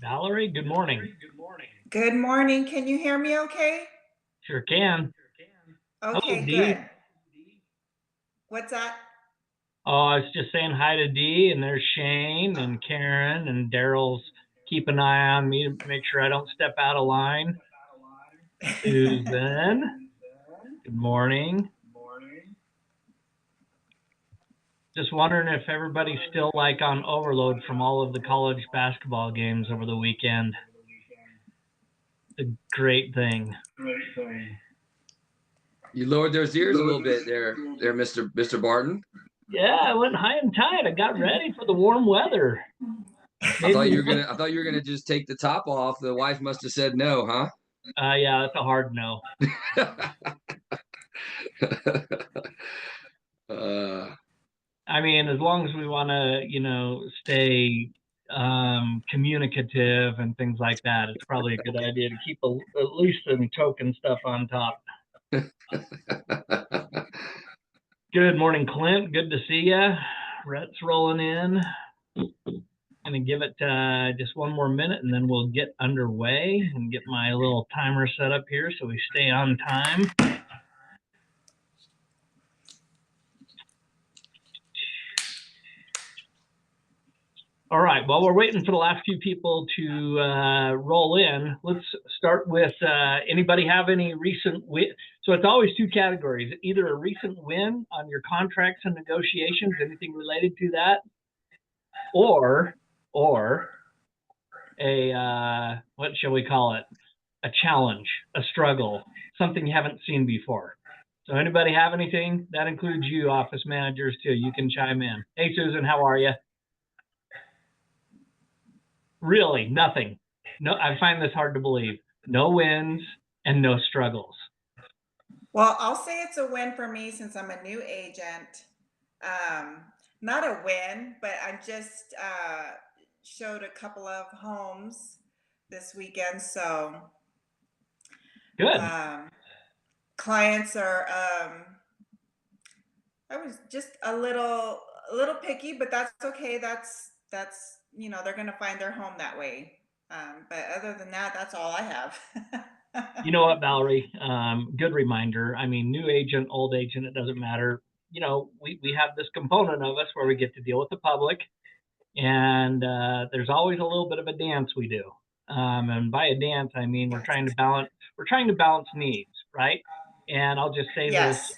Valerie, good morning. Good morning. Can you hear me okay? Sure can. Hello, Okay, Dee. good. What's that? Oh, I was just saying hi to Dee, and there's Shane and Karen and Daryl's keep an eye on me to make sure I don't step out of line. Susan, good morning. Just wondering if everybody's still like on overload from all of the college basketball games over the weekend. It's a great thing. You lowered those ears a little bit there, Mister Barton. Yeah, I went high and tight. I got ready for the warm weather. I thought Maybe, you were gonna just take the top off. The wife must have said no, huh? yeah, that's a hard no. uh, I mean, as long as we want to, stay communicative and things like that, it's probably a good idea to keep at least some token stuff on top. Good morning, Clint. Good to see you. Rhett's rolling in. Gonna give it just one more minute and then we'll get underway and get my little timer set up here so we stay on time. All right, while we're waiting for the last few people to roll in, let's start with anybody have any recent win? So it's always two categories, either a recent win on your contracts and negotiations, anything related to that, or a, what shall we call it? A challenge, a struggle, something you haven't seen before. So anybody have anything? That includes you, office managers, too. You can chime in. Hey, Susan, how are you? Really, nothing. No, I find this hard to believe. No wins and no struggles. Well, I'll say it's a win for me since I'm a new agent. Not a win, but I just showed a couple of homes this weekend. So Good. um, clients are, I was just a little picky, but that's okay. That's they're going to find their home that way. But other than that, that's all I have. You know what, Valerie? Good reminder. I mean, new agent, old agent, it doesn't matter. We have this component of us where we get to deal with the public, and there's always a little bit of a dance we do. And by a dance, I mean we're Yes. trying to balance. We're trying to balance needs, right? And I'll just say this: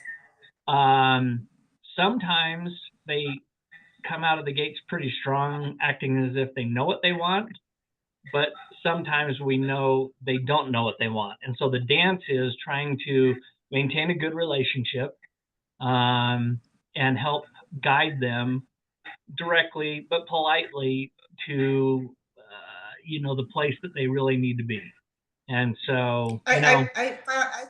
Yes. sometimes they come out of the gates pretty strong, acting as if they know what they want, but sometimes we know they don't know what they want. And so the dance is trying to maintain a good relationship and help guide them directly but politely to the place that they really need to be. And so I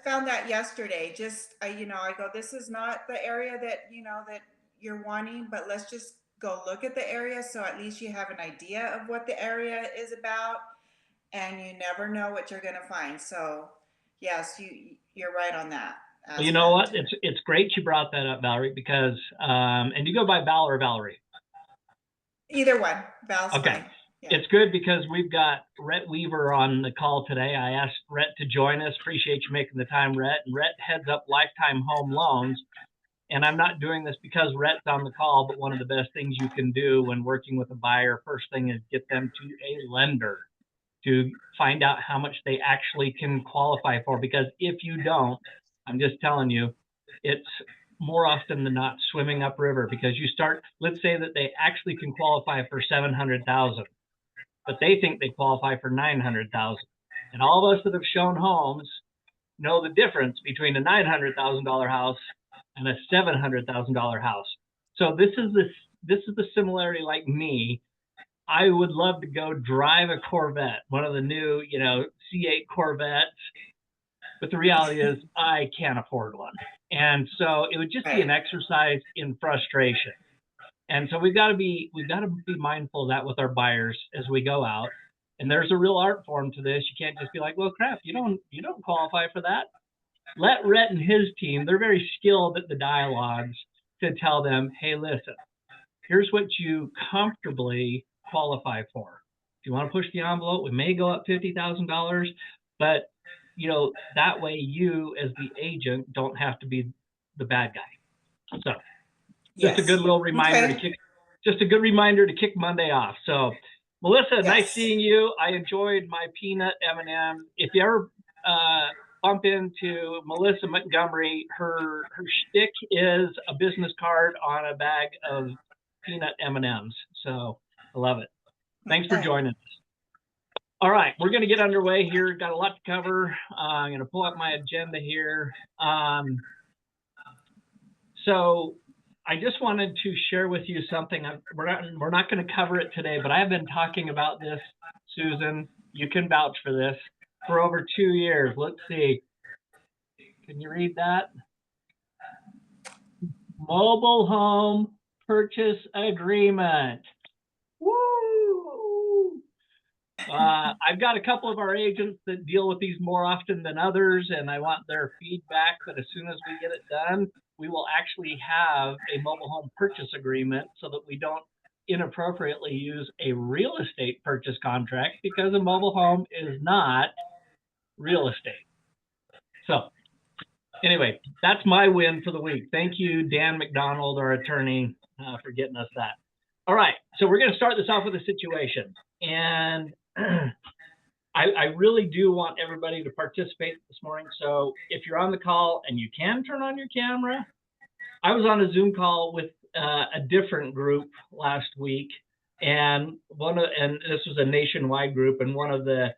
found that yesterday. Just I go, this is not the area that you're wanting, but let's just go look at the area so at least you have an idea of what the area is about, and you never know what you're going to find. So yes, you're right on that well, you know what, aspect. it's great you brought that up, Valerie, because and you go by Val or Valerie? Either one, Val's Okay. fine. Yeah. It's good because we've got Rhett Weaver on the call today. I asked Rhett to join us. Appreciate you making the time, Rhett. And Rhett heads up Lifetime Home Loans. And I'm not doing this because Rhett's on the call, but one of the best things you can do when working with a buyer, first thing is get them to a lender to find out how much they actually can qualify for. Because if you don't, I'm just telling you, it's more often than not swimming upriver, because you start, let's say that they actually can qualify for 700,000, but they think they qualify for 900,000. And all of us that have shown homes know the difference between a $900,000 house and a $700,000 house. So this is the similarity. Like me, I would love to go drive a Corvette, one of the new, C8 Corvettes, but the reality is I can't afford one. And so it would just be an Right. exercise in frustration. And so we've got to be mindful of that with our buyers as we go out. And there's a real art form to this. You can't just be like, well, crap, you don't qualify for that. Let Rhett and his team, they're very skilled at the dialogues, to tell them, hey, listen, here's what you comfortably qualify for. If you want to push the envelope, we may go up $50,000, but that way you as the agent don't have to be the bad guy. So just a good little reminder to kick Monday off. So Melissa, nice seeing you. I enjoyed my peanut M&M. If you ever bump into Melissa Montgomery, her shtick is a business card on a bag of peanut M&Ms. So I love it. Thanks for joining us. All right, we're going to get underway here. Got a lot to cover. I'm going to pull up my agenda here. So I just wanted to share with you something. We're not going to cover it today, but I've been talking about this, Susan. You can vouch for this, for over 2 years. Let's see. Can you read that? Mobile home purchase agreement. Woo! I've got a couple of our agents that deal with these more often than others, and I want their feedback. But as soon as we get it done, we will actually have a mobile home purchase agreement so that we don't inappropriately use a real estate purchase contract, because a mobile home is not real estate. So anyway, that's my win for the week. Thank you, Dan McDonald, our attorney, for getting us that. All right, so we're going to start this off with a situation. And I really do want everybody to participate this morning. So if you're on the call and you can turn on your camera, I was on a Zoom call with a different group last week, and this was a nationwide group, and one of the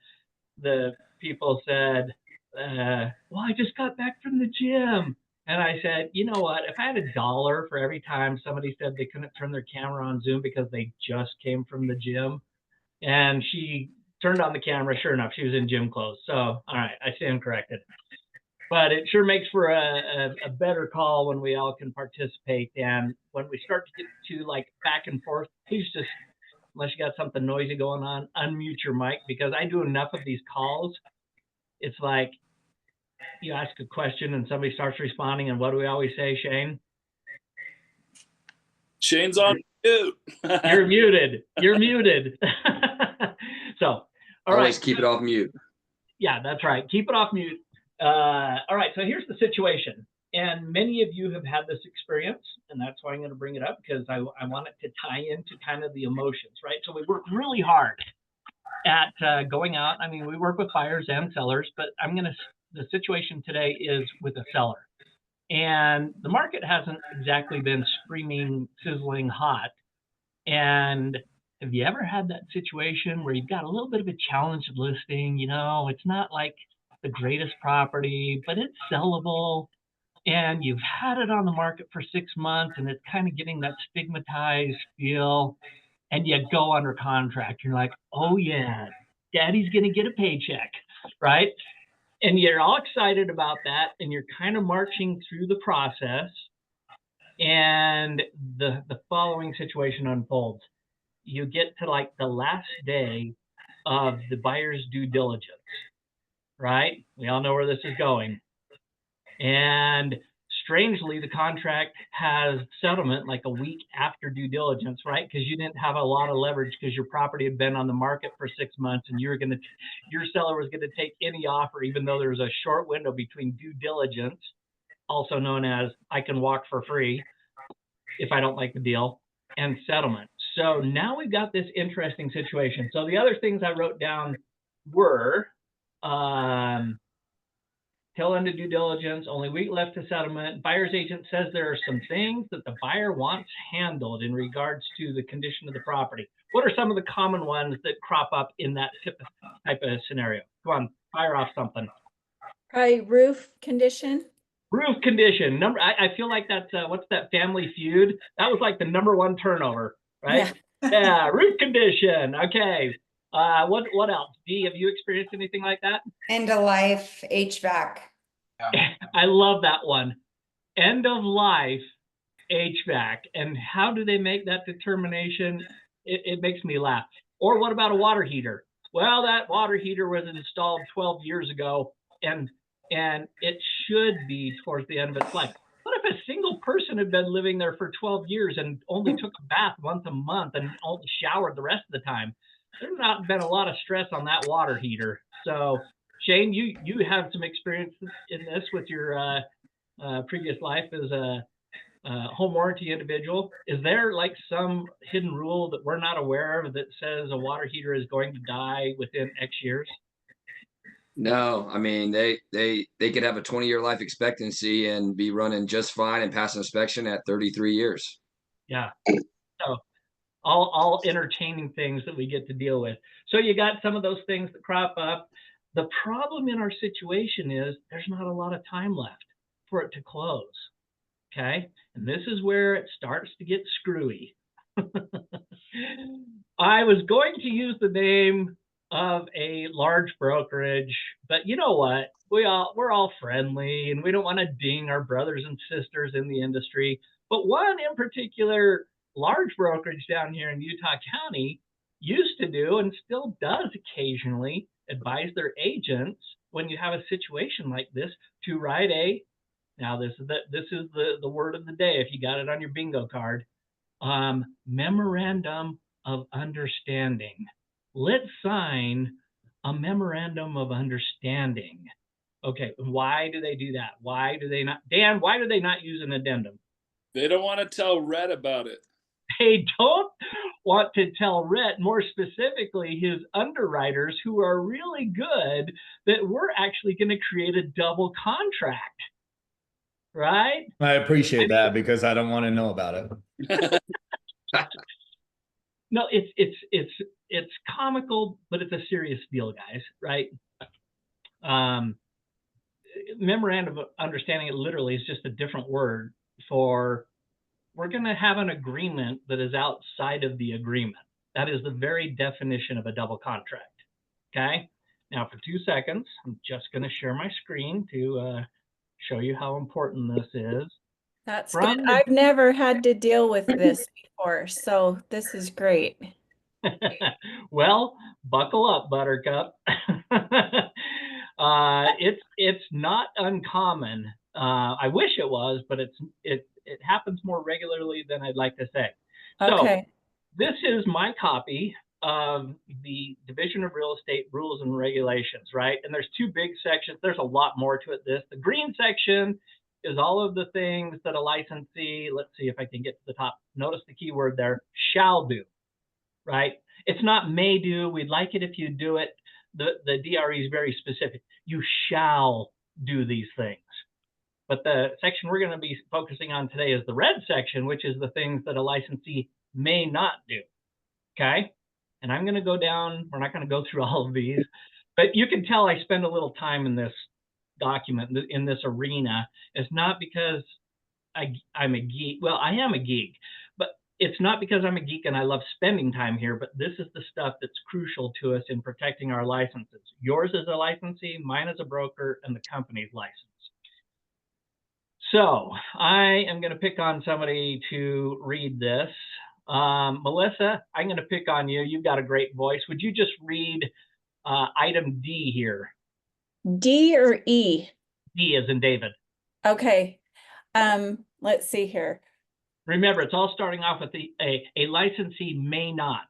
people said, well, I just got back from the gym. And I said, you know what, if I had $1 for every time somebody said they couldn't turn their camera on Zoom because they just came from the gym, and she turned on the camera, sure enough, she was in gym clothes. So, all right, I stand corrected. But it sure makes for a better call when we all can participate. And when we start to get to like back and forth, please just, unless you got something noisy going on, unmute your mic, because I do enough of these calls. It's like you ask a question and somebody starts responding, and what do we always say, Shane? Shane's on mute. You're muted. You're muted. So, all Always right. keep it off mute. Yeah, that's right. Keep it off mute. All right. So here's the situation. And many of you have had this experience, and that's why I'm going to bring it up, because I want it to tie into kind of the emotions, right? So we work really hard at going out. I mean, we work with buyers and sellers, but the situation today is with a seller. And the market hasn't exactly been screaming, sizzling hot. And have you ever had that situation where you've got a little bit of a challenge listing? It's not like the greatest property, but it's sellable. And you've had it on the market for 6 months, and it's kind of getting that stigmatized feel. And you go under contract. You're like, oh, yeah, daddy's going to get a paycheck, right? And you're all excited about that, and you're kind of marching through the process, and the following situation unfolds. You get to like the last day of the buyer's due diligence, right? We all know where this is going. And strangely, the contract has settlement like a week after due diligence, right? Because you didn't have a lot of leverage because your property had been on the market for 6 months, and your seller was going to take any offer, even though there was a short window between due diligence, also known as I can walk for free if I don't like the deal, and settlement. So now we've got this interesting situation. So the other things I wrote down were tail end of due diligence, only a week left to settlement. Buyer's agent says there are some things that the buyer wants handled in regards to the condition of the property. What are some of the common ones that crop up in that type of scenario? Come on, fire off something. Probably roof condition. Roof condition. I feel like that's what's that Family Feud? That was like the #1 turnover, right? Yeah, roof condition. Okay. What else? Dee, have you experienced anything like that? End of life HVAC. I love that one. End of life HVAC. And how do they make that determination? It makes me laugh. Or what about a water heater? Well, that water heater was installed 12 years ago, and it should be towards the end of its life. What if a single person had been living there for 12 years and only took a bath once a month and only showered the rest of the time? there's not been a lot of stress on that water heater. So Shane, you have some experience in this with your previous life as a home warranty individual. Is there like some hidden rule that we're not aware of that says a water heater is going to die within X years? No, I mean they could have a 20-year life expectancy and be running just fine and pass inspection at 33 years. Yeah. So all entertaining things that we get to deal with. So you got some of those things that crop up. The problem in our situation is there's not a lot of time left for it to close. Okay. And this is where it starts to get screwy. I was going to use the name of a large brokerage, but you know what? We're all friendly and we don't want to ding our brothers and sisters in the industry. But one in particular, large brokerage down here in Utah County, used to do and still does occasionally advise their agents when you have a situation like this to write a, now this is the word of the day if you got it on your bingo card, memorandum of understanding. Let's sign a memorandum of understanding. Okay, why do they do that? Why do they not, Dan, why do they not use an addendum? They don't want to tell Rhett about it. They don't want to tell Rhett, more specifically his underwriters who are really good, that we're actually going to create a double contract, right? I appreciate that because I don't want to know about it. No, it's comical, but it's a serious deal, guys, right? Memorandum of understanding, it literally is just a different word for we're going to have an agreement that is outside of the agreement. That is the very definition of a double contract. Okay. Now, for 2 seconds, I'm just going to share my screen to show you how important this is. That's good. I've never had to deal with this before, so this is great. Well, buckle up, Buttercup. It's not uncommon. I wish it was, but it happens more regularly than I'd like to say. Okay. So this is my copy of the Division of Real Estate Rules and Regulations, right? And there's 2 big sections. There's a lot more to it. The green section is all of the things that a licensee, let's see if I can get to the top. Notice the key word there, shall do, right? It's not may do. We'd like it if you do it. The DRE is very specific. You shall do these things. But the section we're going to be focusing on today is the red section, which is the things that a licensee may not do. Okay. And I'm going to go down. We're not going to go through all of these, but you can tell I spend a little time in this document, in this arena. It's not because I'm a geek. Well, I am a geek, but it's not because I'm a geek and I love spending time here, but this is the stuff that's crucial to us in protecting our licenses. Yours as a licensee, mine as a broker, and the company's license. So I am going to pick on somebody to read this. Melissa, I'm going to pick on you. You've got a great voice. Would you just read item D here? D or E? D as in David. Okay. Let's see here. Remember, it's all starting off with a licensee may not.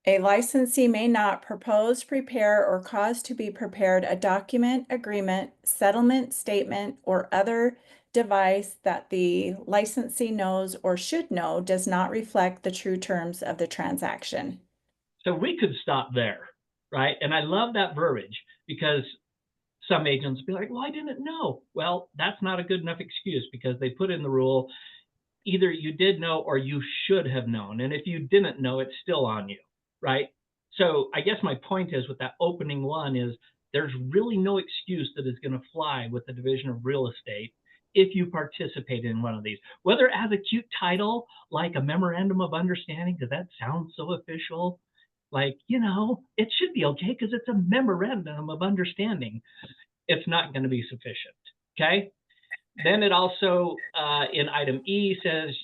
A licensee may not propose, prepare, or cause to be prepared a document, agreement, settlement, statement, or other device that the licensee knows or should know does not reflect the true terms of the transaction. So we could stop there, right? And I love that verbiage because some agents be like, well, I didn't know. Well, that's not a good enough excuse because they put in the rule, either you did know or you should have known. And if you didn't know, it's still on you, right? So I guess my point is with that opening one is there's really no excuse that is going to fly with the Division of Real Estate if you participate in one of these, whether it has a cute title like a memorandum of understanding, because that sounds so official. Like, you know, it should be okay because it's a memorandum of understanding. It's not going to be sufficient. Okay. Then it also, in item E, says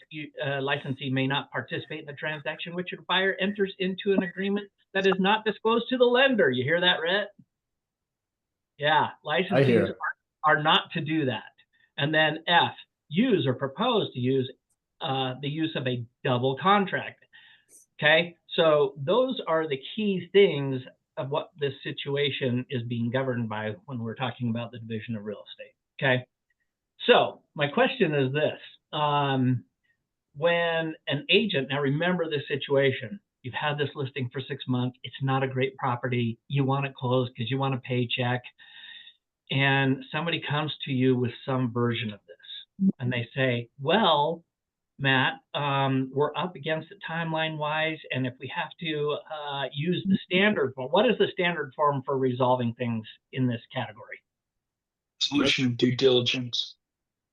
licensee may not participate in the transaction which a buyer enters into an agreement that is not disclosed to the lender. You hear that, Rhett? Yeah, licensees are not to do that. And then F, use or propose to use the use of a double contract. Okay, So those are the key things of what this situation is being governed by when we're talking about the division of real estate. Okay. So my question is this. When an agent, now remember this situation, you've had this listing for 6 months, it's not a great property, you want it closed because you want a paycheck, and somebody comes to you with some version of this, and they say, well, Matt, we're up against it timeline wise, and if we have to use the standard form, what is the standard form for resolving things in this category? Resolution of due diligence.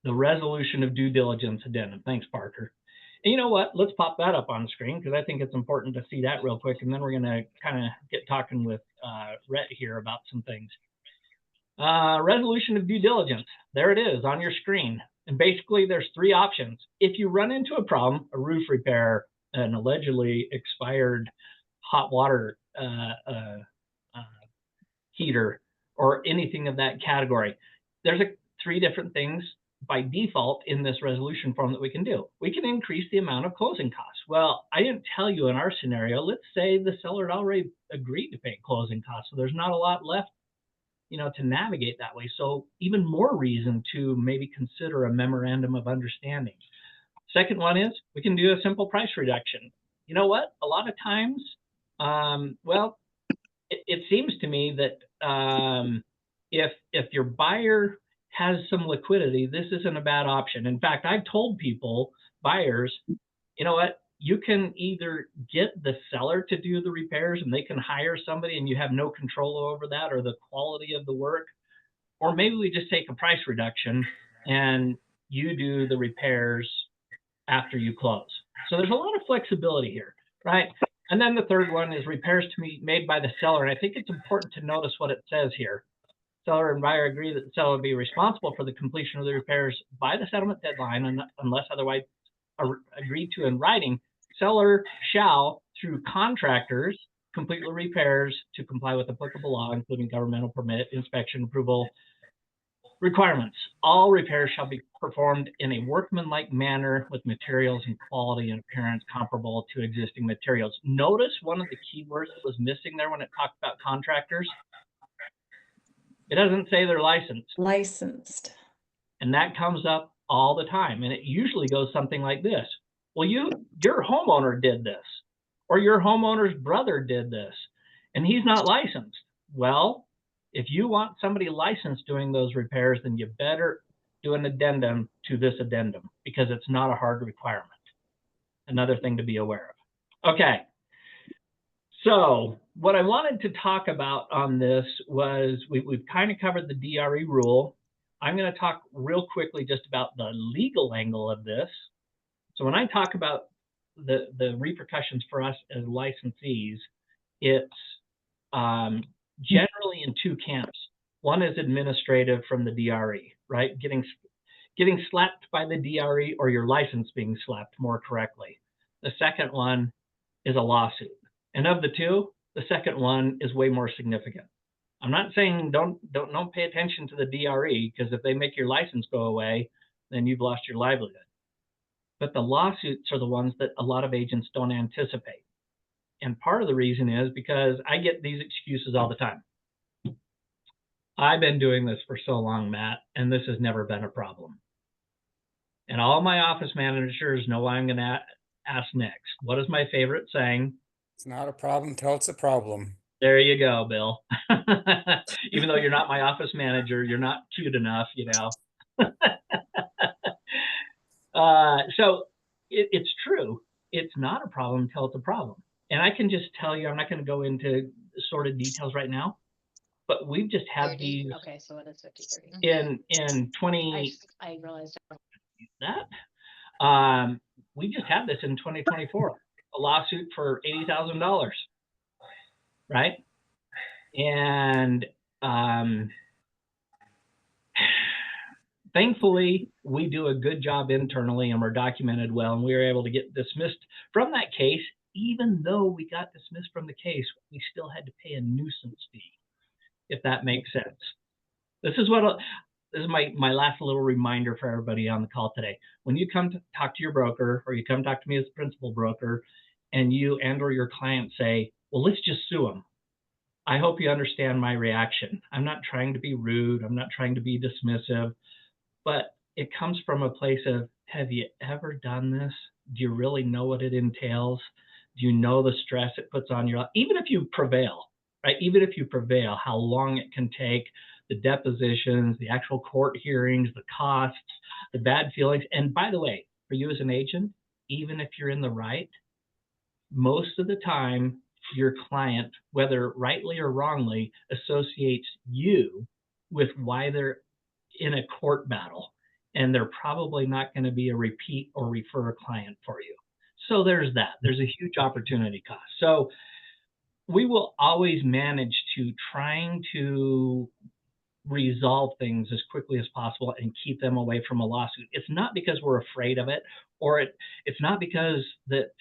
The resolution of due diligence addendum. Thanks, Parker. And you know what? Let's pop that up on the screen because I think it's important to see that real quick, and then we're going to kind of get talking with Rhett here about some things. Resolution of due diligence. There it is on your screen. And basically, there's 3 options. If you run into a problem, a roof repair, an allegedly expired hot water heater, or anything of that category, there's 3 different things by default in this resolution form that we can do. We can increase the amount of closing costs. Well, I didn't tell you in our scenario, let's say the seller had already agreed to pay closing costs, so there's not a lot left, you know, to navigate that way. So even more reason to maybe consider a memorandum of understanding. Second one is we can do a simple price reduction. You know what? A lot of times, well, it seems to me that if your buyer has some liquidity, this isn't a bad option. In fact, I've told people, buyers, you know what? You can either get the seller to do the repairs and they can hire somebody and you have no control over that or the quality of the work, or maybe we just take a price reduction and you do the repairs after you close. So there's a lot of flexibility here, right? And then the third one is repairs to be made by the seller. And I think it's important to notice what it says here. Seller and buyer agree that the seller will be responsible for the completion of the repairs by the settlement deadline unless otherwise agreed to in writing. Seller shall, through contractors, complete the repairs to comply with applicable law, including governmental permit, inspection, approval requirements. All repairs shall be performed in a workmanlike manner with materials and quality and appearance comparable to existing materials. Notice one of the key words that was missing there when it talked about contractors. It doesn't say they're licensed. Licensed. And that comes up all the time. And it usually goes something like this. Well, your homeowner did this, or your homeowner's brother did this, and he's not licensed. Well, if you want somebody licensed doing those repairs, then you better do an addendum to this addendum because it's not a hard requirement. Another thing to be aware of. Okay. So what I wanted to talk about on this was we've kind of covered the DRE rule. I'm going to talk real quickly just about the legal angle of this. So when I talk about the repercussions for us as licensees, it's generally in 2 camps. One is administrative from the DRE, right? Getting slapped by the DRE or your license being slapped more correctly. The second one is a lawsuit. And of the 2, the second one is way more significant. I'm not saying don't pay attention to the DRE, because if they make your license go away, then you've lost your livelihood. But the lawsuits are the ones that a lot of agents don't anticipate. And part of the reason is because I get these excuses all the time. I've been doing this for so long, Matt, and this has never been a problem. And all my office managers know what I'm going to ask next. What is my favorite saying? It's not a problem till it's a problem. There you go, Bill. Even though you're not my office manager, you're not cute enough, you know. So it's true. It's not a problem until it's a problem. And I can just tell you, I'm not going to go into sort of details right now, but we've just had 30. these Okay, so it is 50/30. in 20. I realized. That we just had this in 2024, a lawsuit for $80,000, right? And thankfully, we do a good job internally and we're documented well, and we were able to get dismissed from that case. Even though we got dismissed from the case, we still had to pay a nuisance fee, if that makes sense. This is my last little reminder for everybody on the call today. When you come to talk to your broker, or you come talk to me as the principal broker, and you and or your client say, well, let's just sue them. I hope you understand my reaction. I'm not trying to be rude. I'm not trying to be dismissive, but it comes from a place of, have you ever done this? Do you really know what it entails? Do you know the stress it puts on your life? Even if you prevail, right? Even if you prevail, how long it can take, the depositions, the actual court hearings, the costs, the bad feelings. And by the way, for you as an agent, even if you're in the right, most of the time, your client, whether rightly or wrongly, associates you with why they're in a court battle, and they're probably not going to be a repeat or refer a client for you. So there's that. There's a huge opportunity cost. So we will always manage to trying to resolve things as quickly as possible and keep them away from a lawsuit. It's not because we're afraid of it, or it's not because that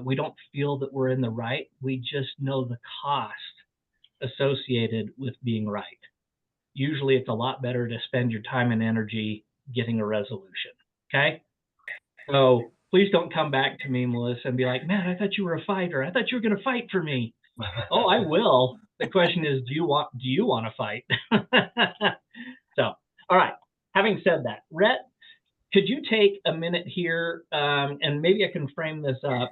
we don't feel that we're in the right. We just know the cost associated with being right. Usually it's a lot better to spend your time and energy getting a resolution. Okay? So please don't come back to me, Melissa, and be like, man, I thought you were a fighter. I thought you were going to fight for me. Oh, I will. The question is, do you want to fight? So, all right. Having said that, Rhett, could you take a minute here, and maybe I can frame this up.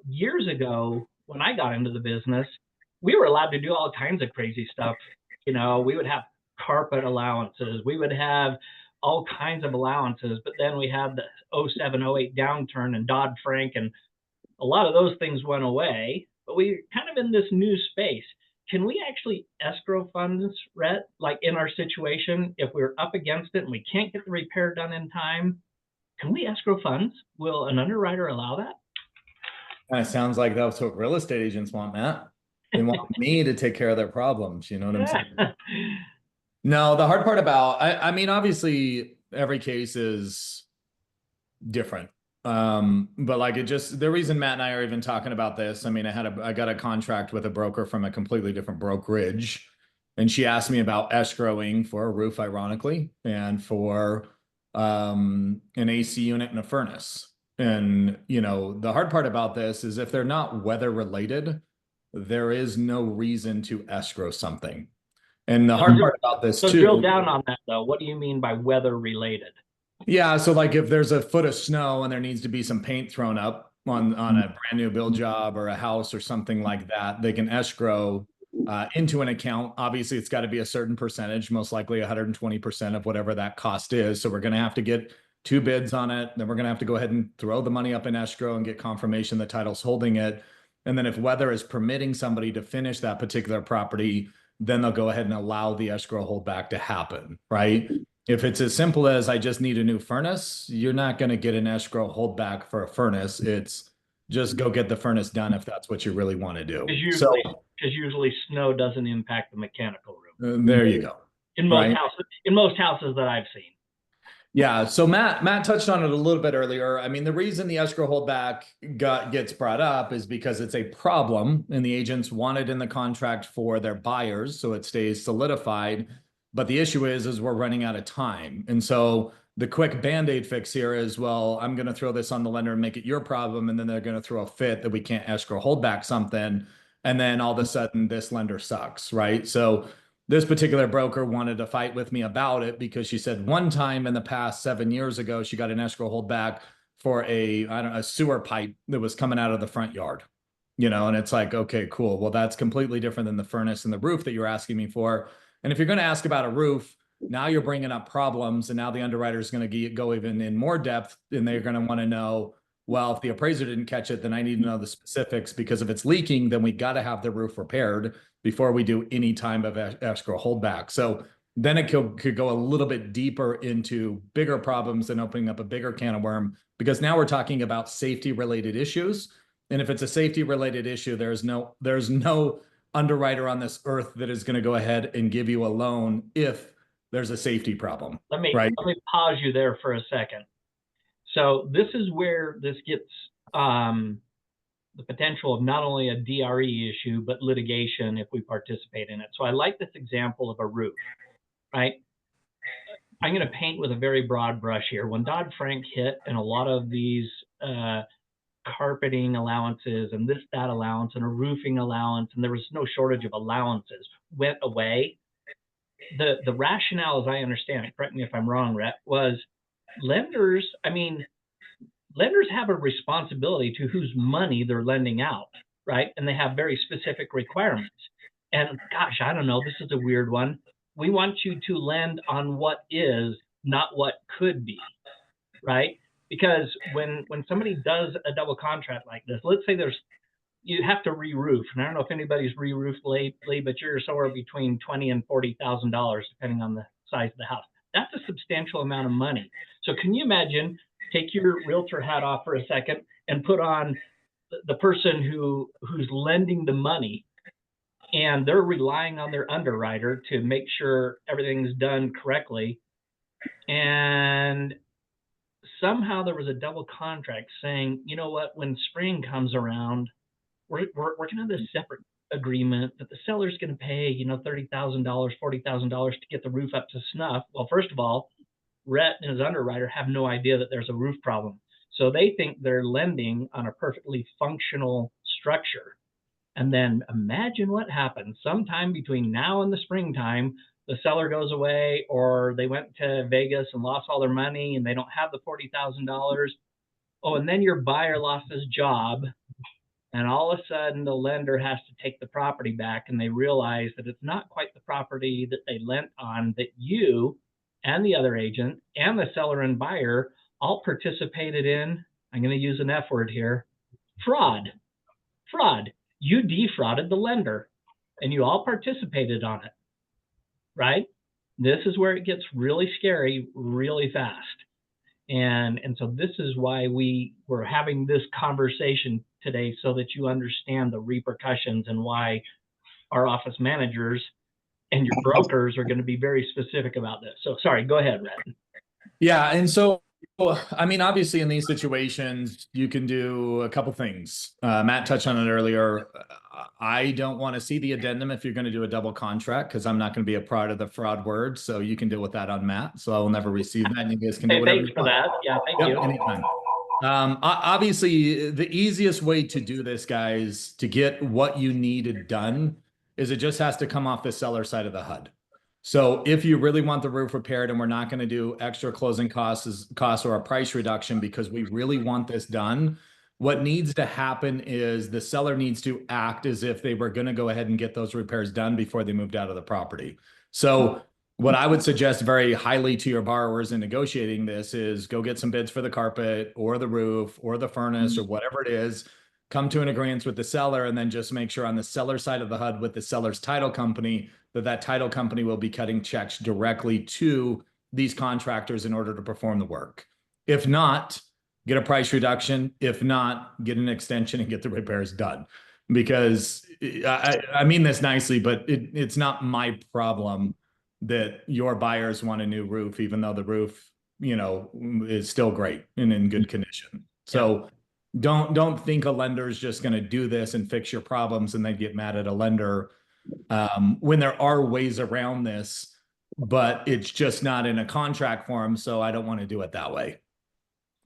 Years ago when I got into the business, we were allowed to do all kinds of crazy stuff. We would have carpet allowances. We would have all kinds of allowances, but then we had the 07, 08 downturn and Dodd-Frank, and a lot of those things went away, but we're kind of in this new space. Can we actually escrow funds, Rhett, like in our situation, if we're up against it and we can't get the repair done in time? Can we escrow funds? Will an underwriter allow that? Kind of sounds like that's what real estate agents want, Matt. They want me to take care of their problems. You know what I'm saying? No, the hard part about, I mean, obviously every case is different. But like the reason Matt and I are even talking about this, I mean, I got a contract with a broker from a completely different brokerage, and she asked me about escrowing for a roof, ironically, and for an AC unit and a furnace. And the hard part about this is if they're not weather related, there is no reason to escrow something. And the hard part about this so too. Drill down on that though. What do you mean by weather related? Yeah, so like if there's a foot of snow and there needs to be some paint thrown up on a brand new build job or a house or something like that, they can escrow into an account. Obviously, it's got to be a certain percentage, most likely 120% of whatever that cost is. So we're going to have to get 2 bids on it. Then we're going to have to go ahead and throw the money up in escrow and get confirmation the title's holding it. And then if weather is permitting somebody to finish that particular property, then they'll go ahead and allow the escrow holdback to happen, right? If it's as simple as I just need a new furnace, you're not going to get an escrow holdback for a furnace. It's just go get the furnace done if that's what you really want to do. Because usually snow doesn't impact the mechanical room. There you go. In most houses that I've seen. Yeah. So Matt touched on it a little bit earlier. I mean, the reason the escrow holdback gets brought up is because it's a problem and the agents want it in the contract for their buyers, so it stays solidified. But the issue is we're running out of time. And so the quick Band-Aid fix here is, well, I'm going to throw this on the lender and make it your problem. And then they're going to throw a fit that we can't escrow hold back something. And then all of a sudden this lender sucks, right? So this particular broker wanted to fight with me about it because she said one time in the past 7 years ago, she got an escrow holdback for a sewer pipe that was coming out of the front yard, and it's like, okay, cool. Well, that's completely different than the furnace and the roof that you're asking me for. And if you're going to ask about a roof, now you're bringing up problems, and now the underwriter is going to go even in more depth, and they're going to want to know, well, if the appraiser didn't catch it, then I need to know the specifics, because if it's leaking, then we got to have the roof repaired before we do any time of escrow holdback. So then it could go a little bit deeper into bigger problems and opening up a bigger can of worm, because now we're talking about safety related issues. And if it's a safety related issue, there's no underwriter on this earth that is going to go ahead and give you a loan if there's a safety problem. Let me pause you there for a second. So this is where this gets the potential of not only a DRE issue, but litigation if we participate in it. So I like this example of a roof, right? I'm going to paint with a very broad brush here. When Dodd-Frank hit and a lot of these carpeting allowances and this, that allowance and a roofing allowance, and there was no shortage of allowances, went away. The rationale, as I understand it, correct me if I'm wrong, Rhett, was lenders, lenders have a responsibility to whose money they're lending out, right? And they have very specific requirements. And gosh, I don't know, this is a weird one. We want you to lend on what is, not what could be, right? Because when somebody does a double contract like this, let's say you have to re-roof, and I don't know if anybody's re-roofed lately, but you're somewhere between $20,000 and $40,000 depending on the size of the house. That's a substantial amount of money. So can you imagine? Take your realtor hat off for a second and put on the person who's lending the money, and they're relying on their underwriter to make sure everything's done correctly. And somehow there was a double contract saying, you know what, when spring comes around, we're going to have this separate agreement that the seller's going to pay, $30,000, $40,000 to get the roof up to snuff. Well, first of all, Rhett and his underwriter have no idea that there's a roof problem. So they think they're lending on a perfectly functional structure. And then imagine what happens sometime between now and the springtime. The seller goes away, or they went to Vegas and lost all their money and they don't have the $40,000. Oh, and then your buyer lost his job. And all of a sudden the lender has to take the property back, and they realize that it's not quite the property that they lent on, that you and the other agent and the seller and buyer all participated in. I'm going to use an F word here. Fraud. You defrauded the lender and you all participated on it, right? This is where it gets really scary really fast. And so this is why we're having this conversation today, so that you understand the repercussions and why our office managers and your brokers are going to be very specific about this. So sorry, go ahead, Rhett. Yeah. And so, obviously in these situations, you can do a couple things. Matt touched on it earlier. I don't want to see the addendum if you're going to do a double contract, because I'm not going to be a part of the fraud word. So you can deal with that on Matt. So I will never receive that. And you guys can do whatever. Thanks for that. Yeah, thank you. Anytime. Obviously, the easiest way to do this, guys, to get what you needed done, is it just has to come off the seller side of the HUD. So if you really want the roof repaired, and we're not going to do extra closing costs or a price reduction because we really want this done, what needs to happen is the seller needs to act as if they were going to go ahead and get those repairs done before they moved out of the property. So what I would suggest very highly to your borrowers in negotiating this is go get some bids for the carpet or the roof or the furnace or whatever it is, come to an agreement with the seller, and then just make sure on the seller side of the HUD with the seller's title company that title company will be cutting checks directly to these contractors in order to perform the work. If not, get a price reduction. If not, get an extension and get the repairs done. Because I mean this nicely, but it's not my problem that your buyers want a new roof, even though the roof, is still great and in good condition. So don't think a lender is just going to do this and fix your problems and then get mad at a lender, when there are ways around this, but it's just not in a contract form. So I don't want to do it that way.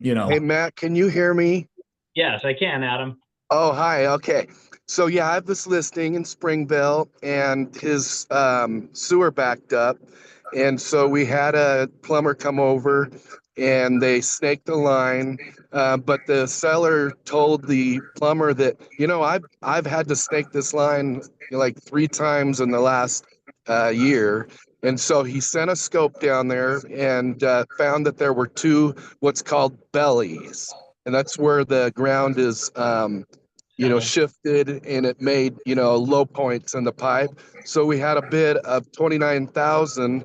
Hey, Matt, can you hear me? Yes, I can, Adam. Oh, hi. Okay. So yeah, I have this listing in Springville, and his sewer backed up. And so we had a plumber come over and they snaked the line. But the seller told the plumber that, I've had to snake this line like 3 times in the last year. And so he sent a scope down there and found that there were 2 what's called bellies. And that's where the ground is, shifted, and it made, low points in the pipe. So we had a bid of 29,000,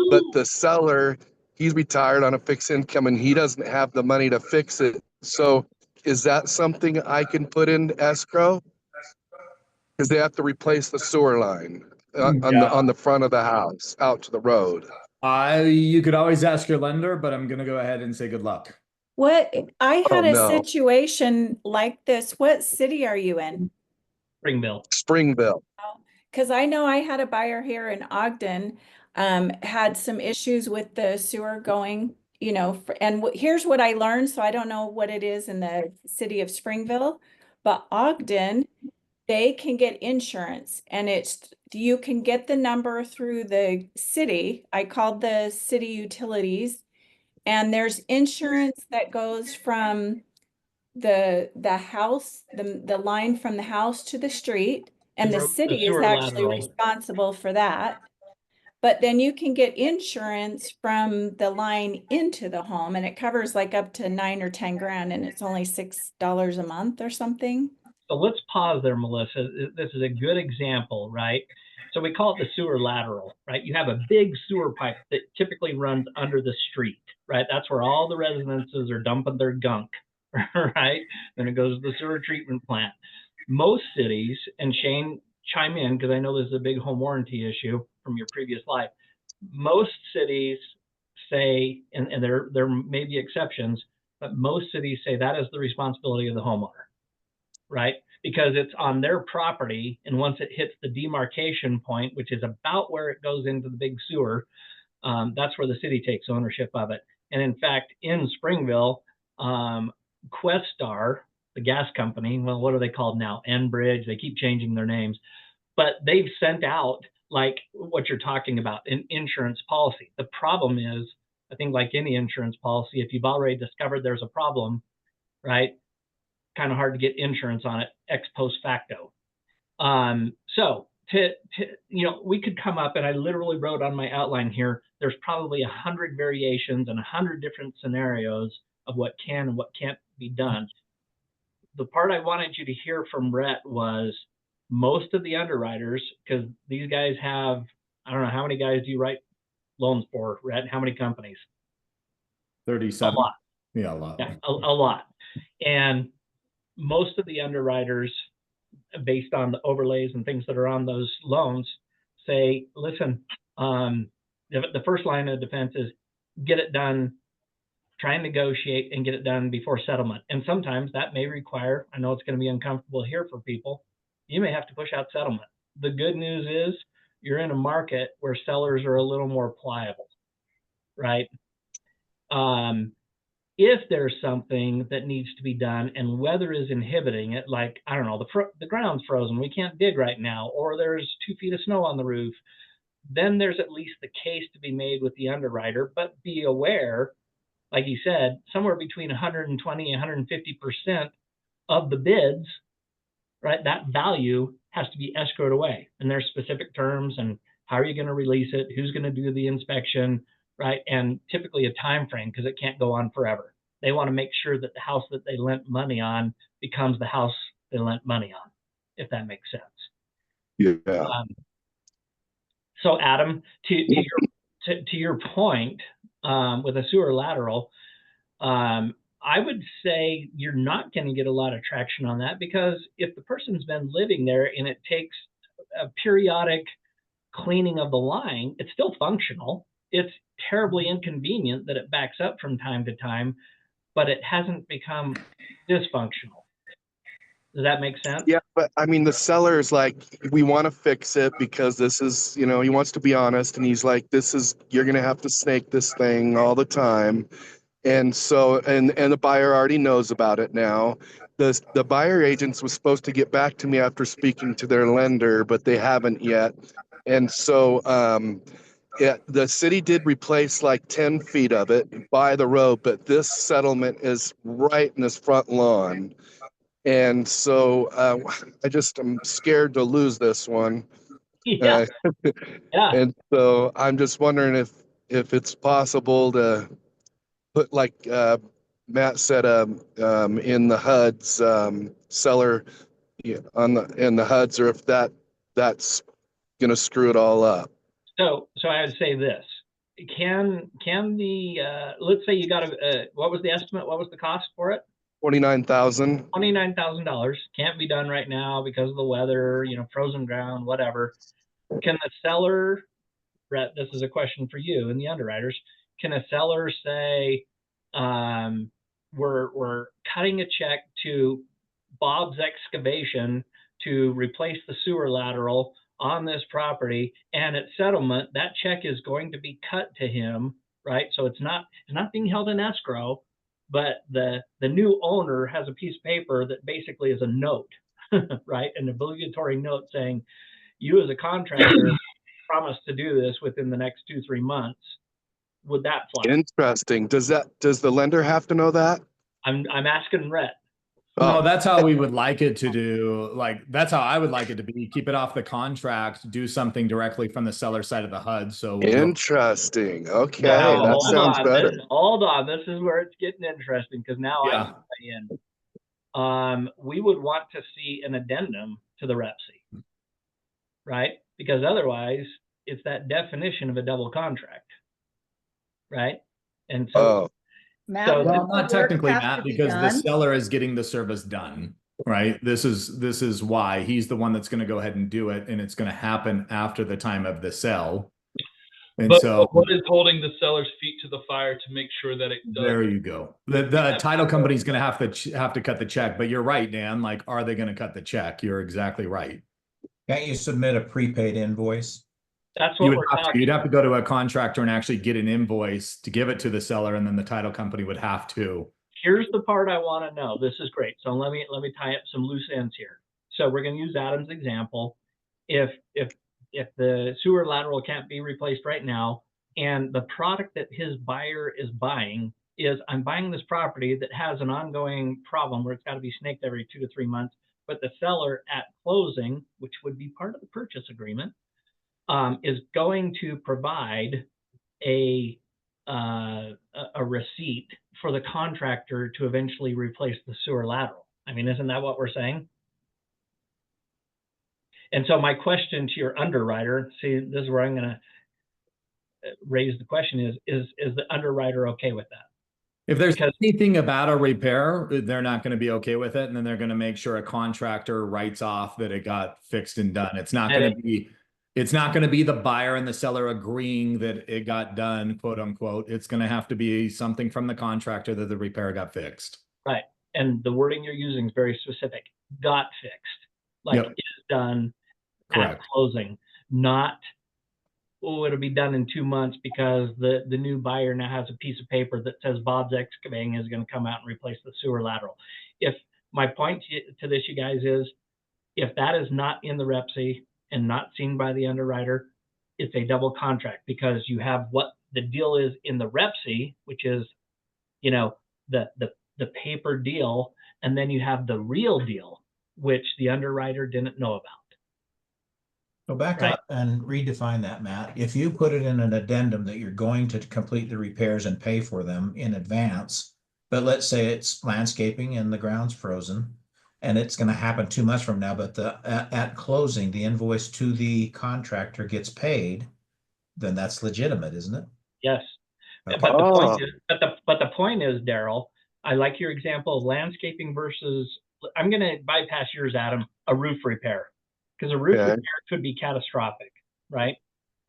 but the seller, he's retired on a fixed income and he doesn't have the money to fix it. So is that something I can put in escrow? Because they have to replace the sewer line on the front of the house out to the road. You could always ask your lender, but I'm going to go ahead and say good luck. I had a no. situation like this. What city are you in? Springville. Because I know I had a buyer here in Ogden, had some issues with the sewer going, you know, and here's what I learned. So I don't know what it is in the city of Springville, but Ogden, they can get insurance, and you can get the number through the city. I called the city utilities, and there's insurance that goes from the house, the line from the house to the street, and the city is sewer actually lateral. responsible for that. But then you can get insurance from the line into the home, and it covers like up to 9 or 10 grand, and it's only $6 a month or something. So let's pause there, Melissa. This is a good example, right? So we call it the sewer lateral, right? You have a big sewer pipe that typically runs under the street, right? That's where all the residences are dumping their gunk, right? Then it goes to the sewer treatment plant. Most cities, and Shane, chime in because I know this is a big home warranty issue from your previous life. Most cities say, and there may be exceptions, but most cities say that is the responsibility of the homeowner, right? Because it's on their property, and once it hits the demarcation point, which is about where it goes into the big sewer, that's where the city takes ownership of it. And in fact, in Springville, Questar, the gas company, well, what are they called now? Enbridge, they keep changing their names, but they've sent out, like what you're talking about, an insurance policy. The problem is, I think like any insurance policy, if you've already discovered there's a problem, right, kind of hard to get insurance on it ex post facto. So you know, we could come up, and I literally wrote on my outline here, there's probably 100 variations and 100 different scenarios of what can and what can't be done. The part I wanted you to hear from Rhett was most of the underwriters, because these guys have, I don't know, how many guys do you write loans for, Rhett? How many companies? 37. A lot. Yeah, a lot. Yeah, a lot. And most of the underwriters, based on the overlays and things that are on those loans, say, listen, the first line of defense is get it done, try and negotiate and get it done before settlement. And sometimes that may require, I know it's going to be uncomfortable here for people, you may have to push out settlement. The good news is you're in a market where sellers are a little more pliable, right? If there's something that needs to be done and weather is inhibiting it, like, I don't know, the ground's frozen, we can't dig right now, or there's 2 feet of snow on the roof, then there's at least the case to be made with the underwriter. But be aware, like you said, somewhere between 120 and 150% of the bids, right, that value has to be escrowed away. And there's specific terms, and how are you going to release it? Who's going to do the inspection? Right, and typically a time frame, because it can't go on forever. They want to make sure that the house that they lent money on becomes the house they lent money on, if that makes sense. Yeah. So Adam, to your point, with a sewer lateral, I would say you're not going to get a lot of traction on that, because if the person's been living there and it takes a periodic cleaning of the line, it's still functional. It's terribly inconvenient that it backs up from time to time, but it hasn't become dysfunctional. Does that make sense? Yeah, but I mean, the seller's like, we want to fix it because this is, you know, he wants to be honest, and he's like, you're going to have to snake this thing all the time. And so, and the buyer already knows about it now. The buyer agents was supposed to get back to me after speaking to their lender, but they haven't yet. And so, yeah, the city did replace like 10 feet of it by the road, but this settlement is right in this front lawn. And so I'm scared to lose this one. Yeah. Yeah. And so I'm just wondering if it's possible to put, like Matt said, in the HUD's seller, yeah, in the HUD's, or if that's going to screw it all up. So I would say this: can the let's say you got what was the estimate? What was the cost for it? $29,000. $29,000. Can't be done right now because of the weather, you know, frozen ground, whatever. Can the seller, Brett, this is a question for you and the underwriters, can a seller say, we're cutting a check to Bob's Excavation to replace the sewer lateral on this property, and at settlement, that check is going to be cut to him right? So it's not being held in escrow, but the new owner has a piece of paper that basically is a note, right? An obligatory note saying, you as a contractor promise to do this within the next 2-3 months. Would that fly? Interesting. Does the lender have to know that? I'm asking Rhett. No, Oh, that's how we would like it to do. Like, that's how I would like it to be. Keep it off the contract, do something directly from the seller side of the HUD. So interesting. Okay, Now, that hold sounds on. better. Hold on. This is where it's getting interesting because now I Yeah. can weigh in. We would want to see an addendum to the REPC, right? Because otherwise, it's that definition of a double contract, right? And so, Oh, Matt, So Well, does not the work technically, have Matt, to be because the done? seller is getting the service done, right? This is why he's the one that's going to go ahead and do it, and it's going to happen after the time of the sell. And But so what is holding the seller's feet to the fire to make sure that it does? there you go. The title company's going to have to cut the check, but you're right, Dan. Like, are they going to cut the check? You're exactly right. Can't you submit a prepaid invoice? that's You what would we're have to, talking. you'd have to go to a contractor and actually get an invoice to give it to the seller, and then the title company would have to. Here's the part I want to know. This is great. So let me tie up some loose ends here. So we're going to use Adam's example. If the sewer lateral can't be replaced right now, and the product that his buyer is buying is, I'm buying this property that has an ongoing problem where it's got to be snaked every 2 to 3 months, but the seller at closing, which would be part of the purchase agreement, is going to provide a receipt for the contractor to eventually replace the sewer lateral. I mean, isn't that what we're saying? And so my question to your underwriter, see, this is where I'm going to raise the question is the underwriter okay with that? If there's Because- anything about a repair, they're not going to be okay with it, and then they're going to make sure a contractor writes off that it got fixed and done. It's not going to be the buyer and the seller agreeing that it got done, quote unquote. It's going to have to be something from the contractor that the repair got fixed. Right. And the wording you're using is very specific. Got fixed. Like Yep. it's done Correct. at closing, not, oh, it'll be done in 2 months because the new buyer now has a piece of paper that says Bob's Excavating is going to come out and replace the sewer lateral. If my point to this, you guys, is if that is not in the REPC and not seen by the underwriter, it's a double contract because you have what the deal is in the REPC, which is, you know, the paper deal, and then you have the real deal, which the underwriter didn't know about. Go back Right. up and redefine that, Matt. If you put it in an addendum that you're going to complete the repairs and pay for them in advance, but let's say it's landscaping and the ground's frozen and it's going to happen 2 months from now, but at closing, the invoice to the contractor gets paid, then that's legitimate, isn't it? Yes. Okay. But the point is, Daryl, I like your example of landscaping versus, I'm going to bypass yours, Adam, a roof repair. Because a roof repair could be catastrophic, right?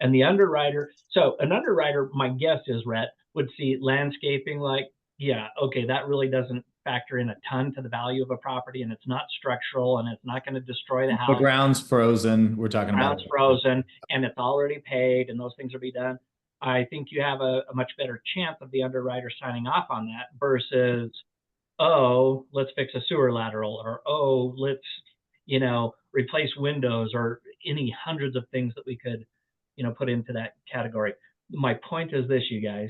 And the underwriter, so an underwriter, my guess is, Rhett, would see landscaping like, yeah, okay, that really doesn't factor in a ton to the value of a property, and it's not structural, and it's not going to destroy the house. The ground's frozen. We're talking about Ground's frozen, and it's already paid, and those things will be done. I think you have a much better chance of the underwriter signing off on that versus, oh, let's fix a sewer lateral, or oh, let's, you know, replace windows, or any hundreds of things that we could, you know, put into that category. My point is this, you guys,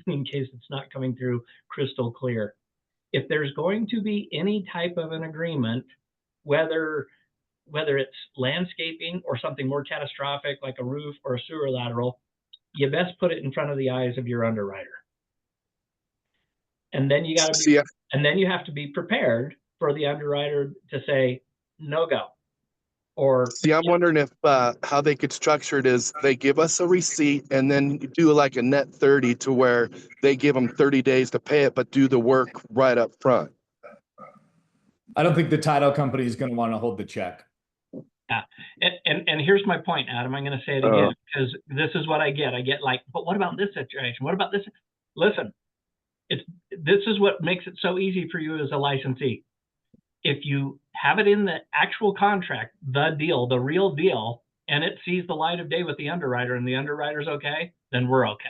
in case it's not coming through crystal clear. If there's going to be any type of an agreement, whether it's landscaping or something more catastrophic like a roof or a sewer lateral, you best put it in front of the eyes of your underwriter. And then you got to be, and then you have to be prepared for the underwriter to say, no go. Or see, I'm wondering if how they could structure it is they give us a receipt and then do like a net 30 to where they give them 30 days to pay it, but do the work right up front. I don't think the title company is going to want to hold the check. Yeah. And here's my point, Adam. I'm going to say it again because this is what I get. I get like, but what about this situation? What about this? Listen, this is what makes it so easy for you as a licensee. If you have it in the actual contract, the deal, the real deal, and it sees the light of day with the underwriter and the underwriter's okay, then we're okay.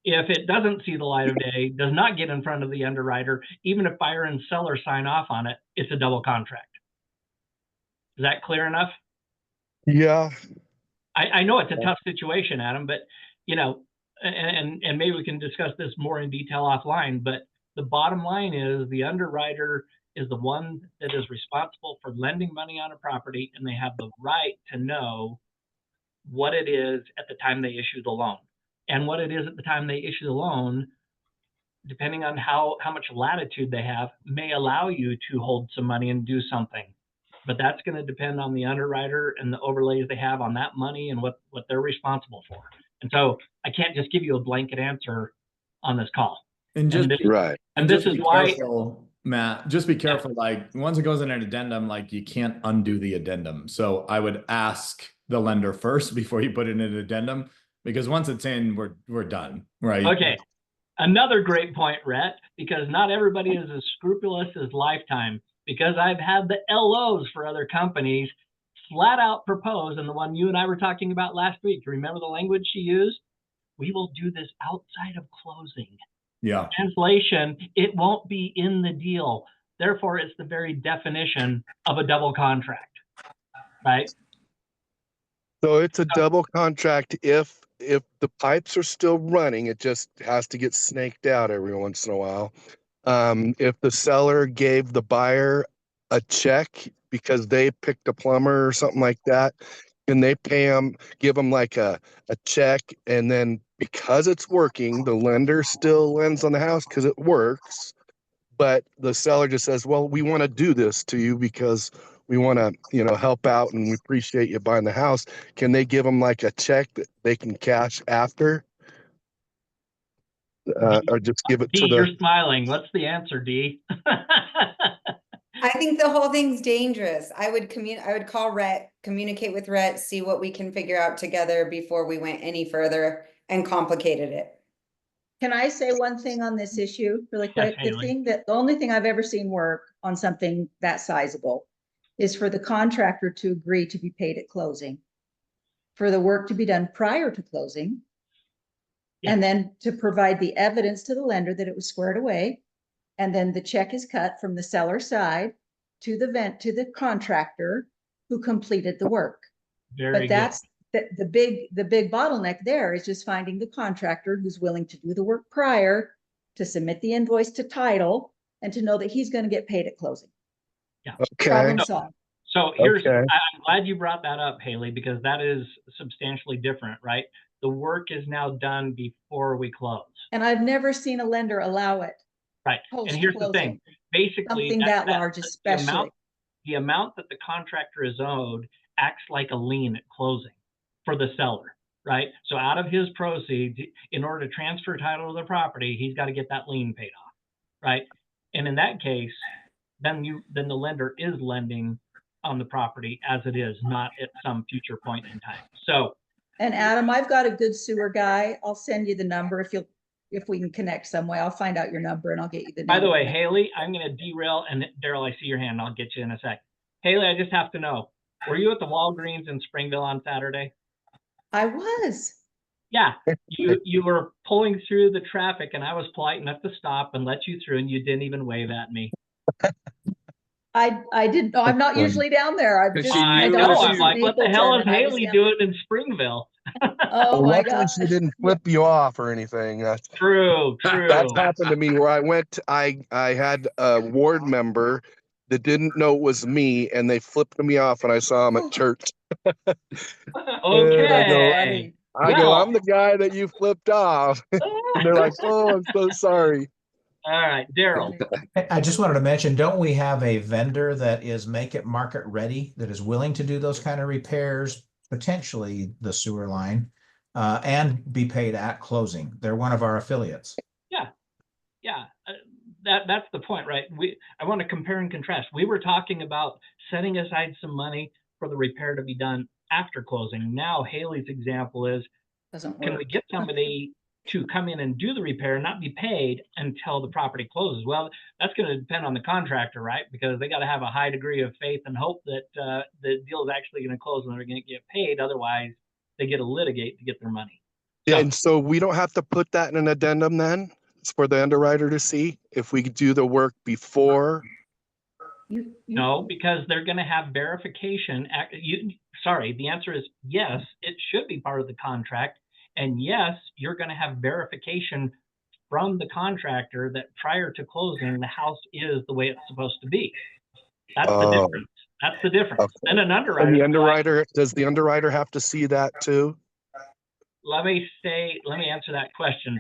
If it doesn't see the light of day, does not get in front of the underwriter, even if buyer and seller sign off on it, it's a double contract. Is that clear enough? Yeah. I know it's a tough situation, Adam, but you know, and maybe we can discuss this more in detail offline, but the bottom line is the underwriter is the one that is responsible for lending money on a property, and they have the right to know what it is at the time they issue the loan. And what it is at the time they issue the loan, depending on how much latitude they have, may allow you to hold some money and do something. But that's going to depend on the underwriter and the overlays they have on that money and what they're responsible for. And so I can't just give you a blanket answer on this call. And just Right. And this is why, careful, Matt, just be careful. Like once it goes in an addendum, like you can't undo the addendum. So I would ask the lender first before you put in an addendum, because once it's in, we're done, right? okay. Another great point, Rhett, because not everybody is as scrupulous as Lifetime, because I've had the LOs for other companies flat out propose, and the one you and I were talking about last week, remember the language she used? We will do this outside of closing. Yeah. Translation, it won't be in the deal. Therefore, it's the very definition of a double contract, right? So it's a double contract if the pipes are still running. It just has to get snaked out every once in a while. If the seller gave the buyer a check because they picked a plumber or something like that, and they pay them, give them like a check, and then because it's working, the lender still lends on the house because it works. But the seller just says, well, we want to do this to you because we want to, help out and we appreciate you buying the house. Can they give them like a check that they can cash after? Or just give it Dee, to the... you're smiling. What's the answer, Dee? I think the whole thing's dangerous. I would call Rhett, communicate with Rhett, see what we can figure out together before we went any further and complicated it. Can I say one thing on this issue really quick? Yes, The only thing I've ever seen work on something that sizable is for the contractor to agree to be paid at closing, for the work to be done prior to closing, and then to provide the evidence to the lender that it was squared away. And then the check is cut from the seller side to the contractor who completed the work. Very but that's the big bottleneck there is just finding the contractor who's willing to do the work prior, to submit the invoice to title, and to know that he's going to get paid at closing. Yeah. Okay. Problem solved. So here's, I'm glad you brought that up, Haley, because that is substantially different, right? The work is now done before we close. And I've never seen a lender allow it. Right. And here's the thing, basically something that large, especially the amount that the contractor is owed acts like a lien at closing for the seller, right? So out of his proceeds, in order to transfer title to the property, he's got to get that lien paid off, right? And in that case, then the lender is lending on the property as it is, not at some future point in time. So, and Adam, I've got a good sewer guy. I'll send you the number if we can connect some way. I'll find out your number and I'll get you the number. By the way, Haley, I'm going to derail, and Daryl, I see your hand. I'll get you in a sec. Haley, I just have to know, were you at the Walgreens in Springville on Saturday? I was. Yeah, you were pulling through the traffic, and I was polite enough to stop and let you through, and you didn't even wave at me. I didn't know. I'm not usually down there. I know. I'm like, what the hell is Haley doing in Springville? Oh my gosh. She didn't flip you off or anything. That's true. That's happened to me where I went. I had a ward member that didn't know it was me, and they flipped me off when I saw him at church. Okay. I go, I'm the guy that you flipped off. And they're like, oh, I'm so sorry. All right, Daryl. I just wanted to mention, don't we have a vendor that is make it market ready, that is willing to do those kind of repairs, potentially the sewer line, and be paid at closing? They're one of our affiliates. Yeah. That's the point, right? I want to compare and contrast. We were talking about setting aside some money for the repair to be done after closing. Now Haley's example is, can we get somebody to come in and do the repair and not be paid until the property closes? Well, that's going to depend on the contractor, right? Because they got to have a high degree of faith and hope that the deal is actually going to close and they're going to get paid. Otherwise, they get to litigate to get their money. So- And so we don't have to put that in an addendum then? It's for the underwriter to see if we do the work before? No, because they're going to have verification. Sorry, the answer is yes, it should be part of the contract. And yes, you're going to have verification from the contractor that prior to closing, the house is the way it's supposed to be. That's the difference. That's the difference. Okay. And an underwriter. And the underwriter, does the underwriter have to see that too? Let me answer that question.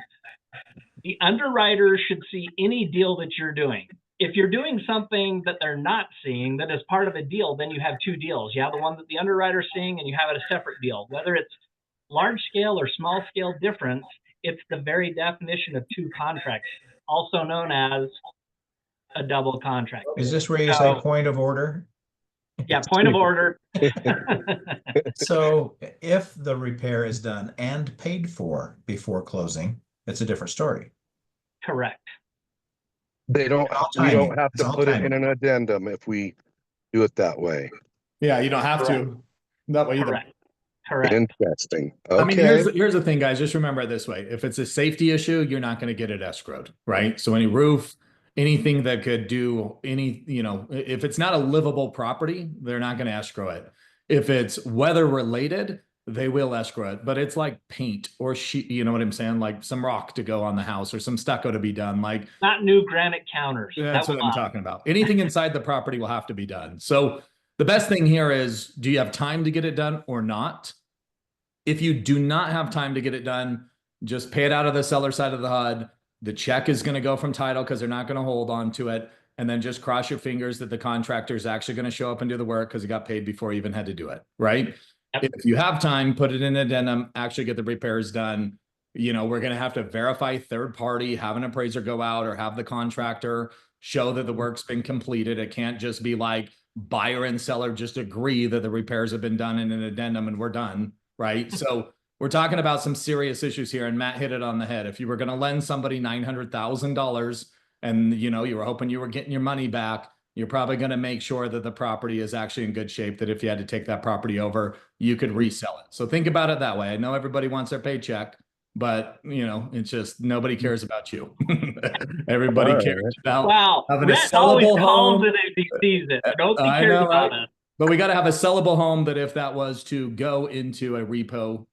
The underwriter should see any deal that you're doing. If you're doing something that they're not seeing that is part of a deal, then you have two deals. You have the one that the underwriter's seeing and you have it a separate deal. Whether it's large scale or small scale difference, it's the very definition of two contracts, also known as a double contract. Is this where you say point of order? Yeah, point of order. So if the repair is done and paid for before closing, it's a different story. Correct. We don't have to put it in an addendum if we do it that way. Yeah, you don't have to that way either. Correct. Correct. Interesting. Okay. I mean, here's the thing, guys. Just remember it this way. If it's a safety issue, you're not going to get it escrowed, right? So any roof, anything that could do any, if it's not a livable property, they're not going to escrow it. If it's weather related, they will escrow it, but it's like paint or sheet, you know what I'm saying? Like some rock to go on the house or some stucco to be done. Like not new granite counters. That's what I'm talking about. Anything inside the property will have to be done. So the best thing here is, do you have time to get it done or not? If you do not have time to get it done, just pay it out of the seller side of the HUD. The check is going to go from title because they're not going to hold on to it. And then just cross your fingers that the contractor is actually going to show up and do the work because he got paid before he even had to do it, right? Yep. If you have time, put it in an addendum, actually get the repairs done. We're going to have to verify third party, have an appraiser go out or have the contractor show that the work's been completed. It can't just be like buyer and seller just agree that the repairs have been done in an addendum and we're done, right? So we're talking about some serious issues here, and Matt hit it on the head. If you were going to lend somebody $900,000 and you were hoping you were getting your money back, you're probably going to make sure that the property is actually in good shape, that if you had to take that property over, you could resell it. So think about it that way. I know everybody wants their paycheck, but it's just nobody cares about you. Everybody cares about having a sellable home. It if he sees it. Nobody cares about it. But we got to have a sellable home that if that was to go into a repo,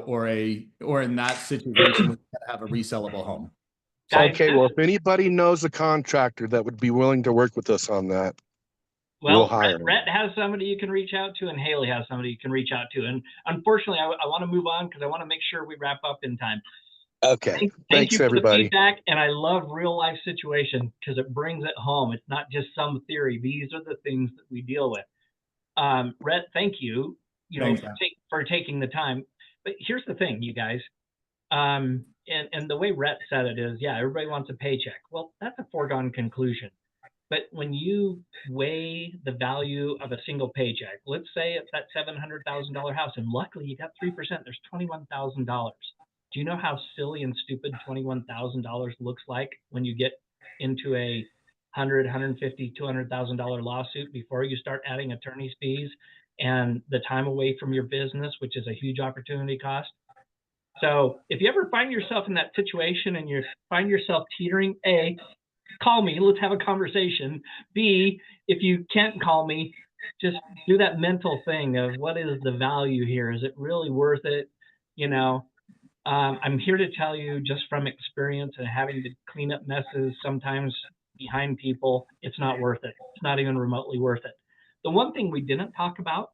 or in that situation, we gotta have a resellable home. Okay, well, if anybody knows a contractor that would be willing to work with us on that, we'll hire them. Rhett has somebody you can reach out to, and Haley has somebody you can reach out to. And unfortunately, I want to move on because I want to make sure we wrap up in time. Okay, thank you for everybody. the feedback, and I love real life situation because it brings it home. It's not just some theory. These are the things that we deal with. Rhett, thank you, for taking the time. But here's the thing, you guys. And the way Rhett said it is, yeah, everybody wants a paycheck. Well, that's a foregone conclusion. But when you weigh the value of a single paycheck, let's say it's that $700,000 house, and luckily you got 3%, there's $21,000. Do you know how silly and stupid $21,000 looks like when you get into a $100,000, $150,000, $200,000 lawsuit before you start adding attorney's fees and the time away from your business, which is a huge opportunity cost? So if you ever find yourself in that situation and you find yourself teetering, A, call me, let's have a conversation. B, if you can't call me, just do that mental thing of what is the value here? Is it really worth it? I'm here to tell you just from experience and having to clean up messes sometimes behind people, it's not worth it. It's not even remotely worth it. The one thing we didn't talk about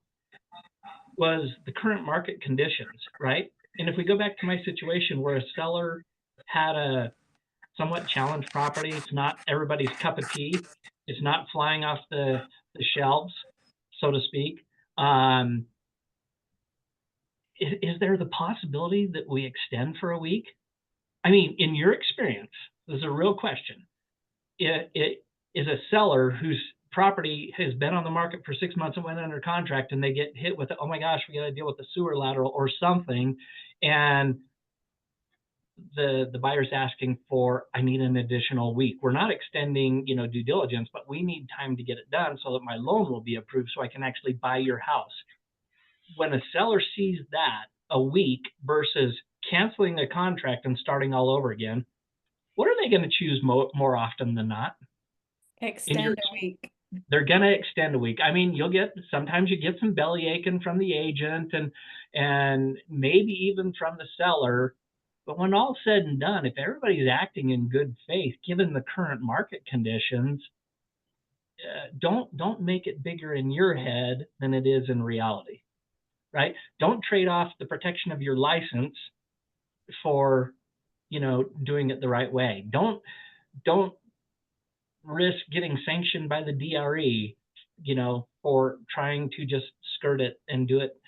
was the current market conditions, right? And if we go back to my situation where a seller had a somewhat challenged property, it's not everybody's cup of tea. It's not flying off the shelves, so to speak. Is there the possibility that we extend for a week? I mean, in your experience, this is a real question. It is a seller whose property has been on the market for 6 months and went under contract, and they get hit with, oh my gosh, we got to deal with the sewer lateral or something. And the buyer's asking for, I need an additional week. We're not extending, due diligence, but we need time to get it done so that my loan will be approved so I can actually buy your house. When a seller sees that a week versus canceling a contract and starting all over again, what are they going to choose more often than not? Extend a week. They're going to extend a week. I mean, sometimes you get some belly aching from the agent and maybe even from the seller. But when all's said and done, if everybody's acting in good faith, given the current market conditions, don't make it bigger in your head than it is in reality, right? Don't trade off the protection of your license for, doing it the right way. Don't risk getting sanctioned by the DRE, for trying to just skirt it and do it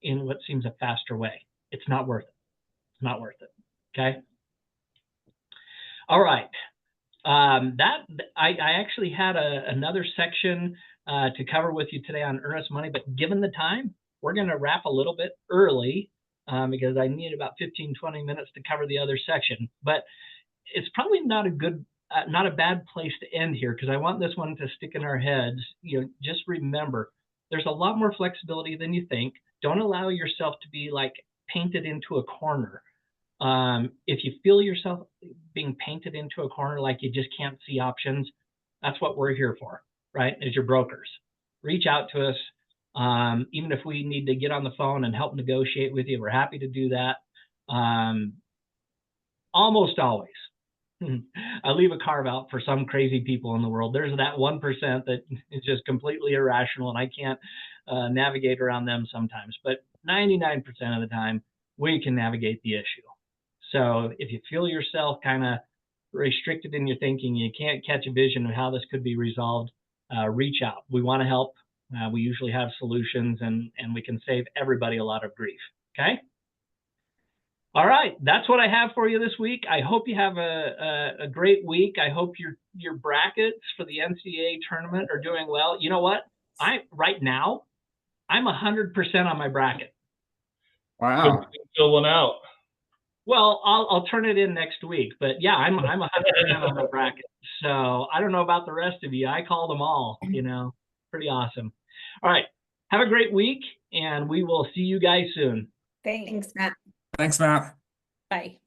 in what seems a faster way. It's not worth it. It's not worth it. Okay. All right. I actually had another section to cover with you today on earnest money, but given the time, we're going to wrap a little bit early because I need about 15, 20 minutes to cover the other section. But it's probably not a bad place to end here, because I want this one to stick in our heads. Just remember, there's a lot more flexibility than you think. Don't allow yourself to be like painted into a corner. If you feel yourself being painted into a corner, like you just can't see options, that's what we're here for, right? As your brokers, reach out to us. Even if we need to get on the phone and help negotiate with you, we're happy to do that. Almost always. I leave a carve out for some crazy people in the world. There's that 1% that is just completely irrational, and I can't navigate around them sometimes. But 99% of the time, we can navigate the issue. So if you feel yourself kind of restricted in your thinking, you can't catch a vision of how this could be resolved, reach out. We want to help. We usually have solutions, and we can save everybody a lot of grief. Okay? All right, that's what I have for you this week. I hope you have a great week. I hope your brackets for the NCAA tournament are doing well. You know what? Right now, I'm 100% on my bracket. Wow. Fill one out. Well, I'll turn it in next week, but yeah, I'm 100% on my bracket. So I don't know about the rest of you. I call them all. Pretty awesome. All right, have a great week, and we will see you guys soon. Thanks, Matt. Thanks, Matt. Bye.